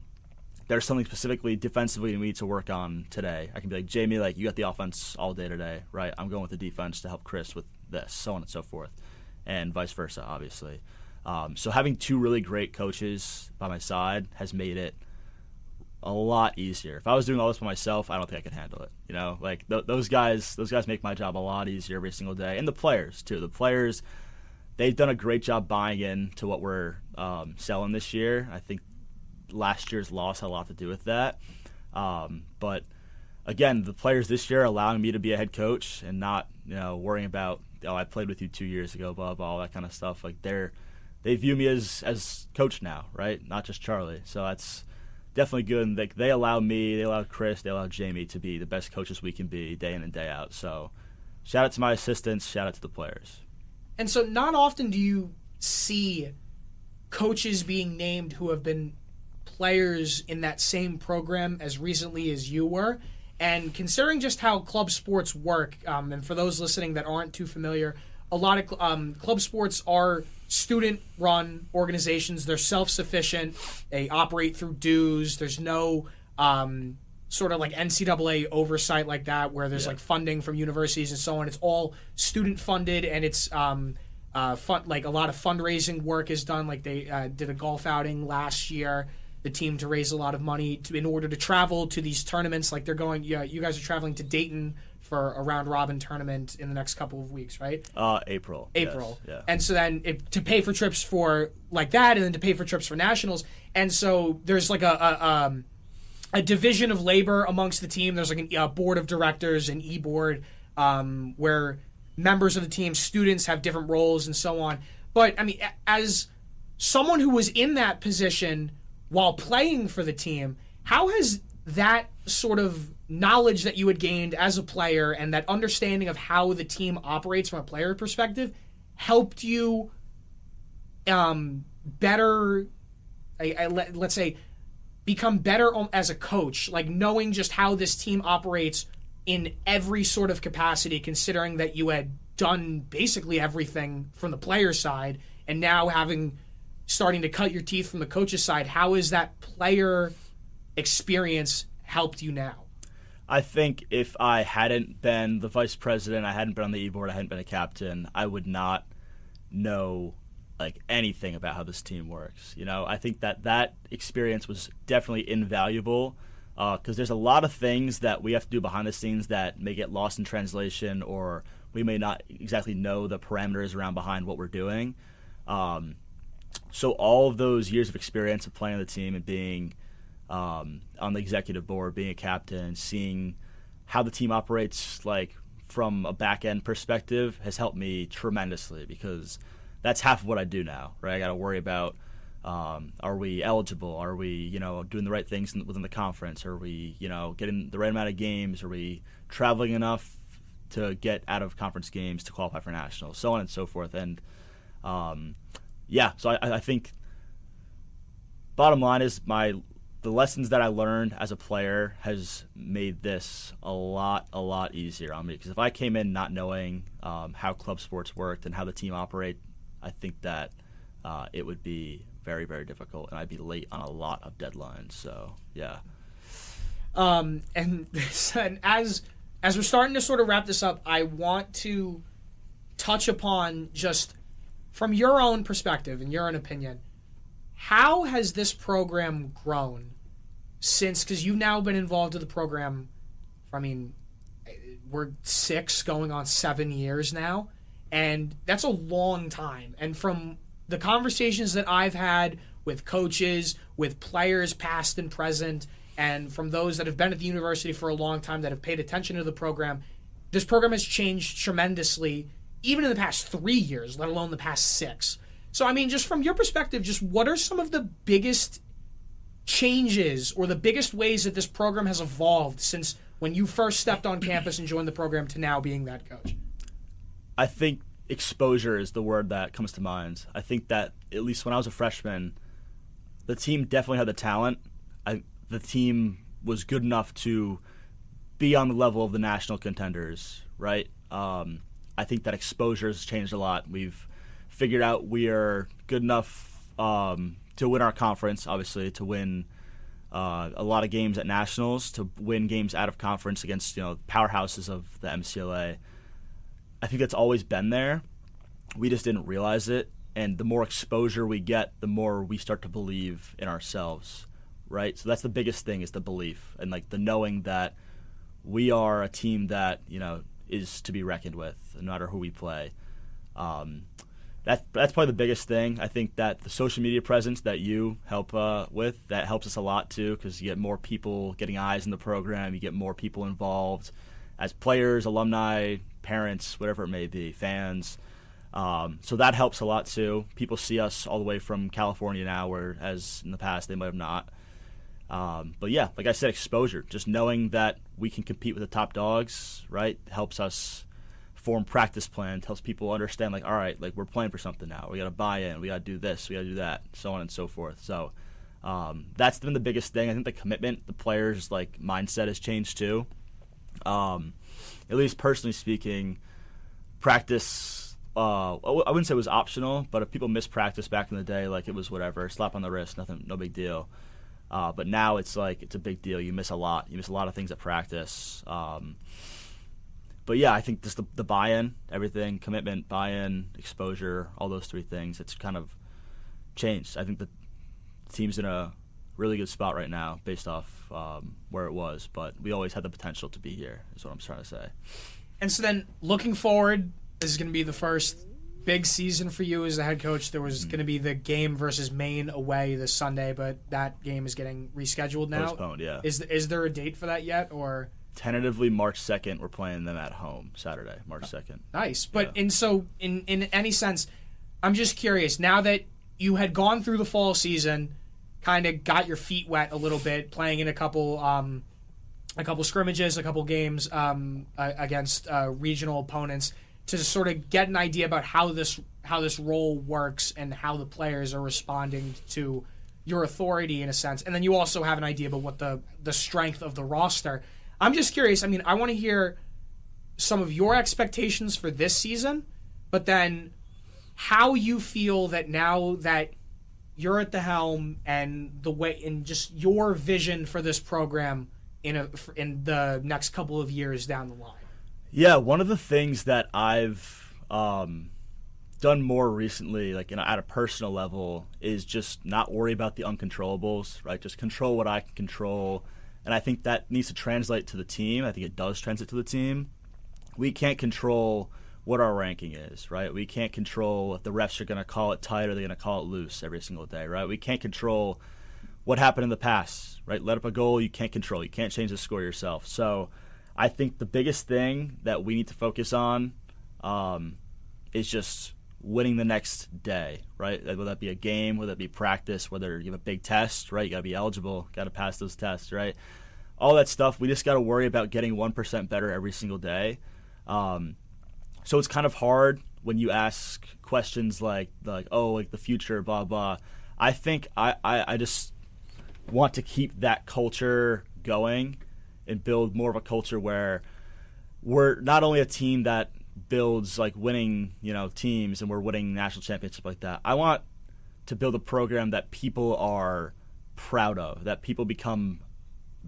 there's something specifically defensively we need to work on today, I can be like, Jamie, like, you got the offense all day today, right? I'm going with the defense to help Chris with this, so on and so forth, and vice versa, obviously. So having two really great coaches by my side has made it a lot easier. If I was doing all this by myself, I don't think I could handle it. You know, like those guys make my job a lot easier every single day, and the players too. The players, they've done a great job buying in to what we're selling this year. I think last year's loss had a lot to do with that. But again, the players this year are allowing me to be a head coach and not, worrying about, I played with you 2 years ago, blah blah, all that kind of stuff. Like they view me as coach now, right? Not just Charlie. So that's definitely good. And they allow me, they allow Chris, they allow Jamie to be the best coaches we can be day in and day out. So shout out to my assistants, shout out to the players. And so not often do you see coaches being named who have been players in that same program as recently as you were. And considering just how club sports work, and for those listening that aren't too familiar, a lot of club sports are student-run organizations. They're self-sufficient. They operate through dues. There's no sort of like NCAA oversight like that where there's like funding from universities and so on. It's all student-funded, and it's like a lot of fundraising work is done. Like they did a golf outing last year, the team, to raise a lot of money in order to travel to these tournaments. Like they're going, you guys are traveling to Dayton for a round-robin tournament in the next couple of weeks, right? April. Yes, yeah. And so then to pay for trips for like that, and then to pay for trips for nationals. And so there's like a division of labor amongst the team. There's like a board of directors, an e-board, where members of the team, students have different roles and so on. But, I mean, as someone who was in that position while playing for the team, how has that sort of knowledge that you had gained as a player and that understanding of how the team operates from a player perspective helped you better, let's say, become better as a coach, like knowing just how this team operates in every sort of capacity, considering that you had done basically everything from the player side, and now starting to cut your teeth from the coach's side? How has that player experience helped you now? I think if I hadn't been the vice president, I hadn't been on the e-board, I hadn't been a captain, I would not know like anything about how this team works. I think that experience was definitely invaluable because there's a lot of things that we have to do behind the scenes that may get lost in translation, or we may not exactly know the parameters around behind what we're doing. So all of those years of experience of playing on the team and being on the executive board, being a captain, seeing how the team operates like from a back end perspective has helped me tremendously, because that's half of what I do now, right? I got to worry about are we eligible? Are we doing the right things within the conference? Are we getting the right amount of games? Are we traveling enough to get out of conference games to qualify for nationals? So on and so forth. And so I think bottom line is the lessons that I learned as a player has made this a lot easier on me, because if I came in not knowing how club sports worked and how the team operate, I think that it would be very, very difficult, and I'd be late on a lot of deadlines. So yeah. And as we're starting to sort of wrap this up, I want to touch upon, just from your own perspective and your own opinion, how has this program grown since, because you've now been involved in the program for, we're 6 going on 7 years now, and that's a long time. And from the conversations that I've had with coaches, with players past and present, and from those that have been at the university for a long time that have paid attention to the program, this program has changed tremendously, even in the past 3 years, let alone the past 6. So, just from your perspective, just what are some of the biggest changes or the biggest ways that this program has evolved since when you first stepped on campus and joined the program to now being that coach? I think exposure is the word that comes to mind. I think that at least when I was a freshman, the team definitely had the talent. The team was good enough to be on the level of the national contenders, right? I think that exposure has changed a lot. We've figured out we are good enough to win our conference, obviously, to win a lot of games at nationals, to win games out of conference against powerhouses of the MCLA. I think that's always been there. We just didn't realize it. And the more exposure we get, the more we start to believe in ourselves, right? So that's the biggest thing, is the belief and like the knowing that we are a team that is to be reckoned with, no matter who we play. That's probably the biggest thing. I think that the social media presence that you help with, that helps us a lot too, because you get more people getting eyes in the program, you get more people involved as players, alumni, parents, whatever it may be, fans. So that helps a lot too. People see us all the way from California now, whereas in the past they might have not. But yeah, like I said, exposure, just knowing that we can compete with the top dogs, right, helps us form practice plans, helps people understand, like, all right, like we're playing for something now. We got to buy in. We got to do this. We got to do that, so on and so forth. So that's been the biggest thing. I think the commitment, the players' like mindset has changed too. At least personally speaking, practice, I wouldn't say it was optional, but if people missed practice back in the day, like it was whatever, slap on the wrist, nothing, no big deal. But now it's like it's a big deal. You miss a lot. You miss a lot of things at practice. But yeah, I think just the buy-in, everything, commitment, buy-in, exposure, all those three things, it's kind of changed. I think the team's in a really good spot right now based off where it was, but we always had the potential to be here, is what I'm trying to say. And so then, looking forward, this is going to be the first big season for you as the head coach. There was going to be the game versus Maine away this Sunday, but that game is getting rescheduled now. Postponed, yeah. Is there a date for that yet, or? Tentatively March 2nd, we're playing them at home, Saturday, March 2nd. Nice. But in any sense, I'm just curious, now that you had gone through the fall season, kind of got your feet wet a little bit, playing in a couple scrimmages, a couple games against regional opponents, to sort of get an idea about how this role works and how the players are responding to your authority in a sense. And then you also have an idea about what the strength of the roster. I'm just curious. I mean, I want to hear some of your expectations for this season, but then how you feel that now that you're at the helm and the way, and just your vision for this program in the next couple of years down the line. Yeah, one of the things that I've done more recently, like at a personal level, is just not worry about the uncontrollables, right? Just control what I can control. And I think that needs to translate to the team. I think it does translate to the team. We can't control what our ranking is, right? We can't control if the refs are going to call it tight or they're going to call it loose every single day, right? We can't control what happened in the past, right? Let up a goal, you can't control. You can't change the score yourself. So I think the biggest thing that we need to focus on is just winning the next day, right? Whether that be a game, whether it be practice, whether you have a big test, right? You got to be eligible, got to pass those tests, right? All that stuff, we just got to worry about getting 1% better every single day. So it's kind of hard when you ask questions like the future, blah, blah. I think I just want to keep that culture going and build more of a culture where we're not only a team that builds like winning, teams and we're winning national championship like that. I want to build a program that people are proud of, that people become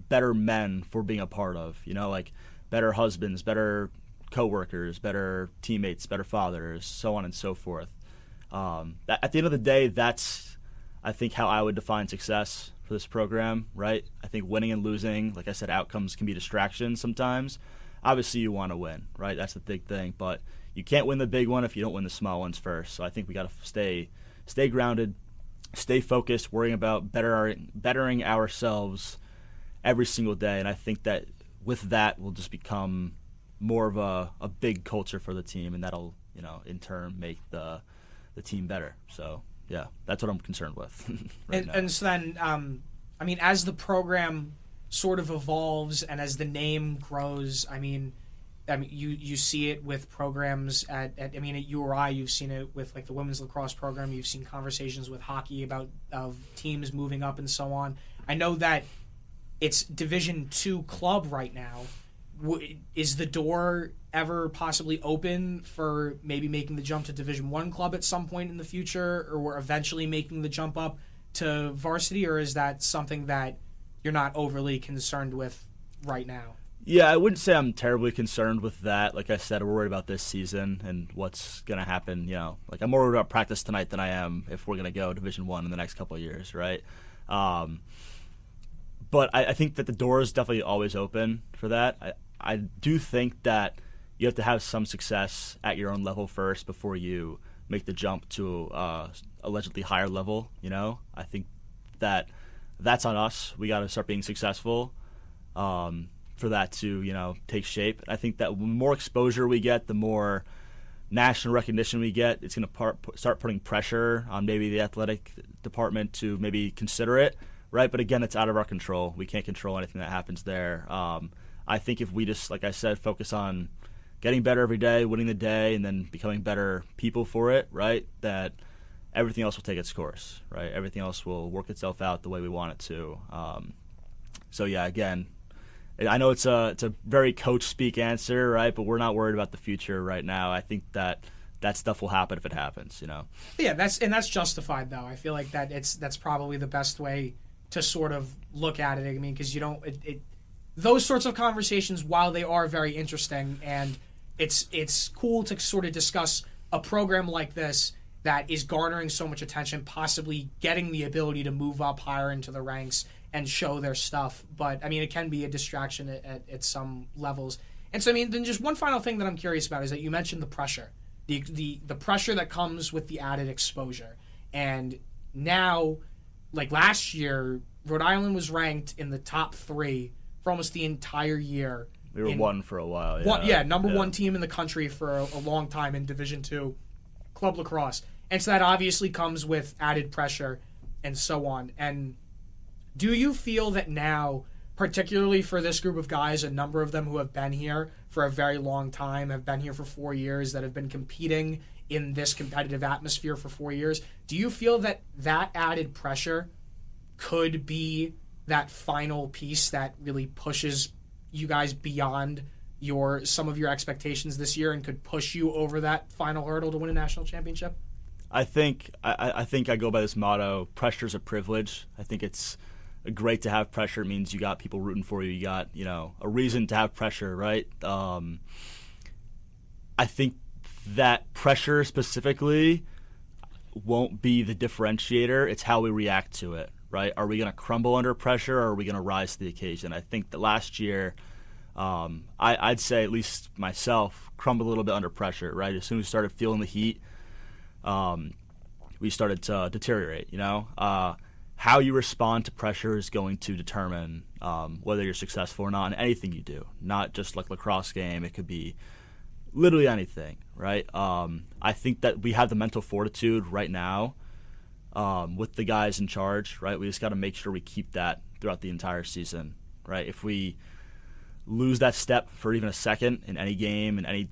better men for being a part of, like better husbands, better coworkers, better teammates, better fathers, so on and so forth. At the end of the day, that's, I think, how I would define success for this program, right? I think winning and losing, like I said, outcomes can be distractions sometimes. Obviously, you want to win, right? That's the big thing. But you can't win the big one if you don't win the small ones first. So I think we got to stay grounded, stay focused, worrying about bettering ourselves every single day. And I think that with that, we'll just become more of a big culture for the team, and that'll, in turn, make the team better. So, yeah, that's what I'm concerned with right now. And so then, as the program sort of evolves and as the name grows, I mean, you see it with programs at URI. You've seen it with like the women's lacrosse program. You've seen conversations with hockey about of teams moving up and so on. I know that it's Division II club right now. Is the door ever possibly open for maybe making the jump to Division I club at some point in the future, or eventually making the jump up to varsity, or is that something that you're not overly concerned with right now? Yeah, I wouldn't say I'm terribly concerned with that. Like I said, we're worried about this season and what's going to happen. Like I'm more worried about practice tonight than I am if we're going to go Division I in the next couple of years, right? But I think that the door is definitely always open for that. I do think that you have to have some success at your own level first before you make the jump to allegedly higher level. I think that that's on us. We got to start being successful for that to take shape. I think that the more exposure we get, the more national recognition we get, it's going to start putting pressure on maybe the athletic department to maybe consider it, right? But again, it's out of our control. We can't control anything that happens there. I think if we just, like I said, focus on getting better every day, winning the day, and then becoming better people for it, right, that everything else will take its course, right? Everything else will work itself out the way we want it to. So, yeah, again, I know it's a very coach speak answer, right? But we're not worried about the future right now. I think that stuff will happen if it happens, Yeah, that's justified though. I feel like that's probably the best way to sort of look at it. I mean, because you don't those sorts of conversations, while they are very interesting and it's cool to sort of discuss a program like this that is garnering so much attention, possibly getting the ability to move up higher into the ranks and show their stuff. But, I mean, it can be a distraction at some levels. And so, I mean, then just one final thing that I'm curious about is that you mentioned the pressure. The pressure that comes with the added exposure. And now, like last year, Rhode Island was ranked in the top 3 for almost the entire year. We were one for a while, yeah. Number one team in the country for a long time in Division II club lacrosse. And so that obviously comes with added pressure and so on. And do you feel that now, particularly for this group of guys, a number of them who have been here for a very long time, have been here for 4 years, that have been competing in this competitive atmosphere for 4 years, do you feel that that added pressure could be that final piece that really pushes you guys beyond some of your expectations this year and could push you over that final hurdle to win a national championship? I think I go by this motto: pressure's a privilege. I think it's great to have pressure. It means you got people rooting for you. You got a reason to have pressure, right? I think that pressure specifically won't be the differentiator. It's how we react to it, right? Are we going to crumble under pressure, or are we going to rise to the occasion? I think that last year, I'd say, at least myself, crumbled a little bit under pressure, right? As soon as we started feeling the heat, we started to deteriorate, How you respond to pressure is going to determine whether you're successful or not in anything you do, not just like lacrosse game. It could be literally anything, right? I think that we have the mental fortitude right now with the guys in charge, right? We just got to make sure we keep that throughout the entire season, right? If we lose that step for even a second in any game, in any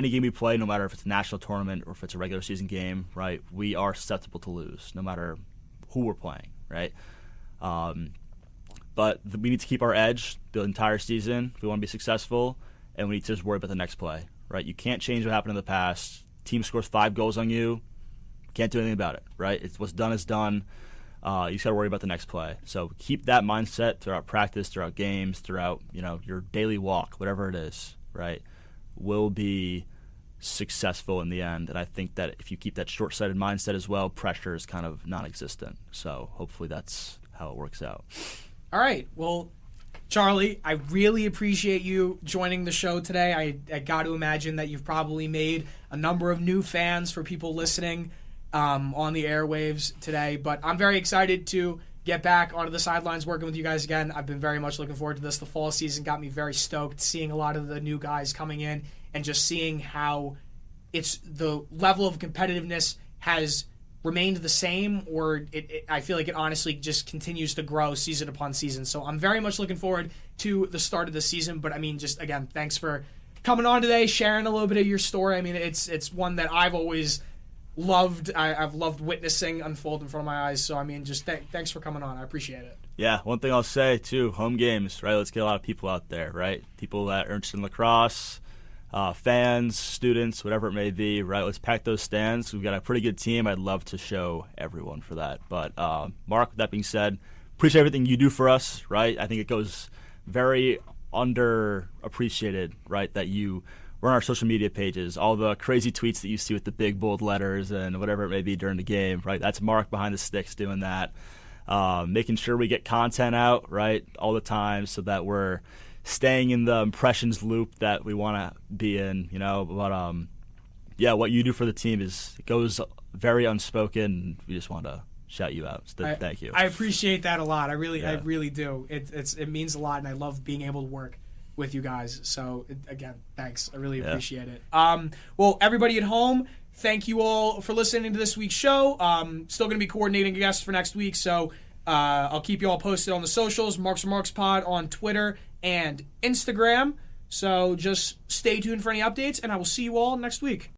game we play, no matter if it's a national tournament or if it's a regular season game, right, we are susceptible to lose no matter who we're playing, right? But we need to keep our edge the entire season if we want to be successful, and we need to just worry about the next play, right? You can't change what happened in the past. Team scores 5 goals on you, can't do anything about it, right? It's what's done is done. You just got to worry about the next play. So keep that mindset throughout practice, throughout games, throughout your daily walk, whatever it is, right? Will be successful in the end. And I think that if you keep that short-sighted mindset as well, pressure is kind of non-existent. So hopefully that's how it works out. All right. Well, Charlie, I really appreciate you joining the show today. I got to imagine that you've probably made a number of new fans for people listening on the airwaves today. But I'm very excited to get back onto the sidelines working with you guys again. I've been very much looking forward to this. The fall season got me very stoked, seeing a lot of the new guys coming in and just seeing how the level of competitiveness has remained the same, or I feel like it honestly just continues to grow season upon season. So I'm very much looking forward to the start of the season. But I mean, just again, thanks for coming on today, sharing a little bit of your story. I mean, it's one that I've always loved. I've loved witnessing unfold in front of my eyes. So I mean, just thanks for coming on. I appreciate it. Yeah, one thing I'll say too: home games, right? Let's get a lot of people out there, right? People that are interested in lacrosse, fans, students, whatever it may be, right? Let's pack those stands. We've got a pretty good team. I'd love to show everyone for that. But Mark, with that being said, appreciate everything you do for us, right? I think it goes very underappreciated, right? That you run our social media pages, all the crazy tweets that you see with the big bold letters and whatever it may be during the game, right? That's Mark behind the sticks doing that. Making sure we get content out, right, all the time so that we're staying in the impressions loop that we want to be in, you know. But, yeah, what you do for the team it goes very unspoken. We just want to shout you out. So thank you. I appreciate that a lot. I really do. It means a lot, and I love being able to work with you guys. So, again, thanks. I really appreciate it. Well, everybody at home, thank you all for listening to this week's show. Still going to be coordinating guests for next week, so I'll keep you all posted on the socials, Marks Remarks Pod on Twitter and Instagram. So just stay tuned for any updates, and I will see you all next week.